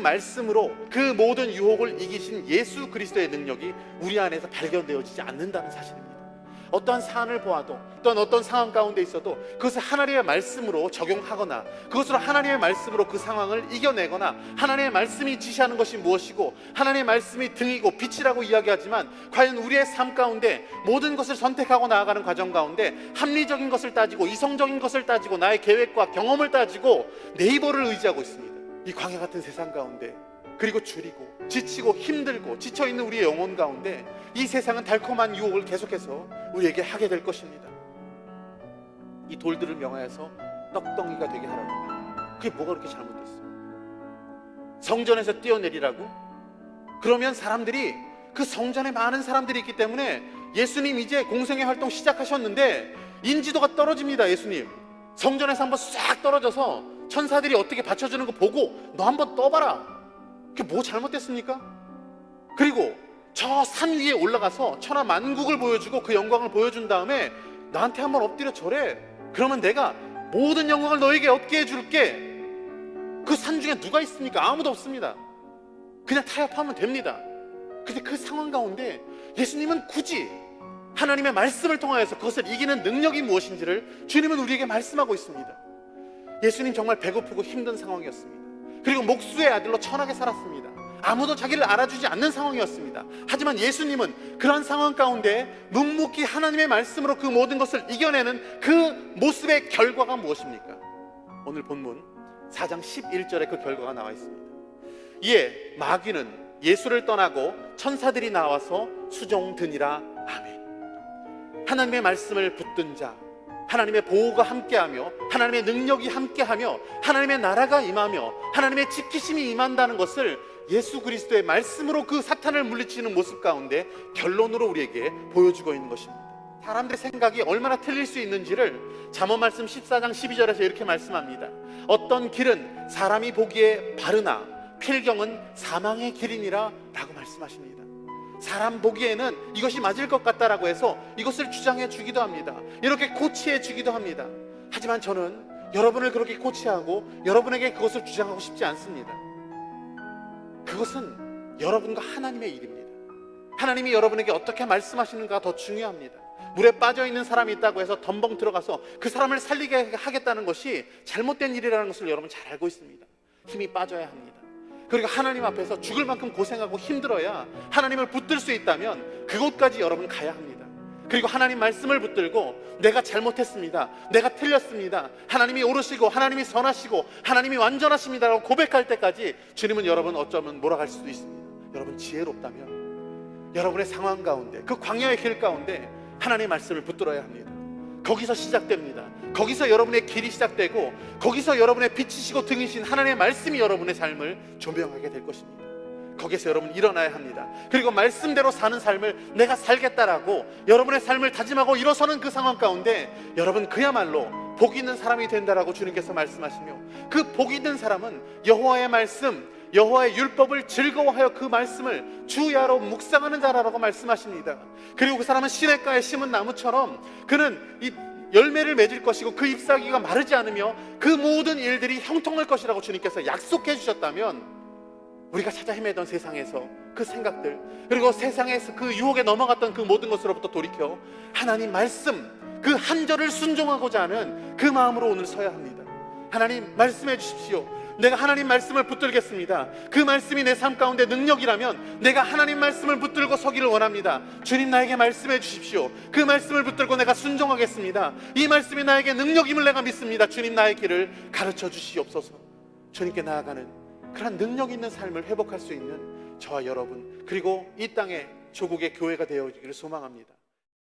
말씀으로 그 모든 유혹을 이기신 예수 그리스도의 능력이 우리 안에서 발견되어지지 않는다는 사실입니다. 어떠한 사안을 보아도, 또한 어떤 상황 가운데 있어도 그것을 하나님의 말씀으로 적용하거나, 그것으로 하나님의 말씀으로 그 상황을 이겨내거나, 하나님의 말씀이 지시하는 것이 무엇이고 하나님의 말씀이 등이고 빛이라고 이야기하지만, 과연 우리의 삶 가운데 모든 것을 선택하고 나아가는 과정 가운데 합리적인 것을 따지고, 이성적인 것을 따지고, 나의 계획과 경험을 따지고 네이버를 의지하고 있습니다. 이 광야 같은 세상 가운데, 그리고 줄이고 지치고 힘들고 지쳐있는 우리의 영혼 가운데 이 세상은 달콤한 유혹을 계속해서 우리에게 하게 될 것입니다. 이 돌들을 명하여서 떡덩이가 되게 하라고. 그게 뭐가 그렇게 잘못됐어요? 성전에서 뛰어내리라고? 그러면 사람들이, 그 성전에 많은 사람들이 있기 때문에 예수님 이제 공생의 활동 시작하셨는데 인지도가 떨어집니다. 예수님 성전에서 한번 싹 떨어져서 천사들이 어떻게 받쳐주는 거 보고 너 한번 떠봐라. 그게 뭐 잘못됐습니까? 그리고 저 산 위에 올라가서 천하 만국을 보여주고 그 영광을 보여준 다음에 나한테 한번 엎드려 절해. 그러면 내가 모든 영광을 너에게 얻게 해줄게. 그 산 중에 누가 있습니까? 아무도 없습니다. 그냥 타협하면 됩니다. 근데 그 상황 가운데 예수님은 굳이 하나님의 말씀을 통하여서 그것을 이기는 능력이 무엇인지를 주님은 우리에게 말씀하고 있습니다. 예수님 정말 배고프고 힘든 상황이었습니다. 그리고 목수의 아들로 천하게 살았습니다. 아무도 자기를 알아주지 않는 상황이었습니다. 하지만 예수님은 그런 상황 가운데 묵묵히 하나님의 말씀으로 그 모든 것을 이겨내는 그 모습의 결과가 무엇입니까? 오늘 본문 4장 11절에 그 결과가 나와 있습니다. 이에 마귀는 예수를 떠나고 천사들이 나와서 수종드니라. 아멘. 하나님의 말씀을 붙든 자, 하나님의 보호가 함께하며 하나님의 능력이 함께하며 하나님의 나라가 임하며 하나님의 지키심이 임한다는 것을 예수 그리스도의 말씀으로 그 사탄을 물리치는 모습 가운데 결론으로 우리에게 보여주고 있는 것입니다. 사람들의 생각이 얼마나 틀릴 수 있는지를 잠언 말씀 14장 12절에서 이렇게 말씀합니다. 어떤 길은 사람이 보기에 바르나 필경은 사망의 길이니라 라고 말씀하십니다. 사람 보기에는 이것이 맞을 것 같다라고 해서 이것을 주장해 주기도 합니다. 이렇게 코치해 주기도 합니다. 하지만 저는 여러분을 그렇게 코치하고 여러분에게 그것을 주장하고 싶지 않습니다. 그것은 여러분과 하나님의 일입니다. 하나님이 여러분에게 어떻게 말씀하시는가 더 중요합니다. 물에 빠져있는 사람이 있다고 해서 덤벙 들어가서 그 사람을 살리게 하겠다는 것이 잘못된 일이라는 것을 여러분 잘 알고 있습니다. 힘이 빠져야 합니다. 그리고 하나님 앞에서 죽을 만큼 고생하고 힘들어야 하나님을 붙들 수 있다면 그곳까지 여러분 가야 합니다. 그리고 하나님 말씀을 붙들고 내가 잘못했습니다, 내가 틀렸습니다, 하나님이 옳으시고 하나님이 선하시고 하나님이 완전하십니다라고 고백할 때까지 주님은 여러분 어쩌면 몰아갈 수도 있습니다. 여러분 지혜롭다면 여러분의 상황 가운데, 그 광야의 길 가운데 하나님의 말씀을 붙들어야 합니다. 거기서 시작됩니다. 거기서 여러분의 길이 시작되고 거기서 여러분의 빛이시고 등이신 하나님의 말씀이 여러분의 삶을 조명하게 될 것입니다. 거기서 여러분 일어나야 합니다. 그리고 말씀대로 사는 삶을 내가 살겠다라고 여러분의 삶을 다짐하고 일어서는 그 상황 가운데 여러분 그야말로 복 있는 사람이 된다라고 주님께서 말씀하시며, 그 복 있는 사람은 여호와의 말씀, 여호와의 율법을 즐거워하여 그 말씀을 주야로 묵상하는 자라고 말씀하십니다. 그리고 그 사람은 시냇가에 심은 나무처럼 그는 이 열매를 맺을 것이고 그 잎사귀가 마르지 않으며 그 모든 일들이 형통할 것이라고 주님께서 약속해 주셨다면, 우리가 찾아 헤매던 세상에서 그 생각들, 그리고 세상에서 그 유혹에 넘어갔던 그 모든 것으로부터 돌이켜 하나님 말씀, 그 한 절을 순종하고자 하는 그 마음으로 오늘 서야 합니다. 하나님 말씀해 주십시오. 내가 하나님 말씀을 붙들겠습니다. 그 말씀이 내 삶 가운데 능력이라면 내가 하나님 말씀을 붙들고 서기를 원합니다. 주님 나에게 말씀해 주십시오. 그 말씀을 붙들고 내가 순종하겠습니다. 이 말씀이 나에게 능력임을 내가 믿습니다. 주님 나의 길을 가르쳐 주시옵소서. 주님께 나아가는 그런 능력 있는 삶을 회복할 수 있는 저와 여러분, 그리고 이 땅의 조국의 교회가 되어지기를 소망합니다.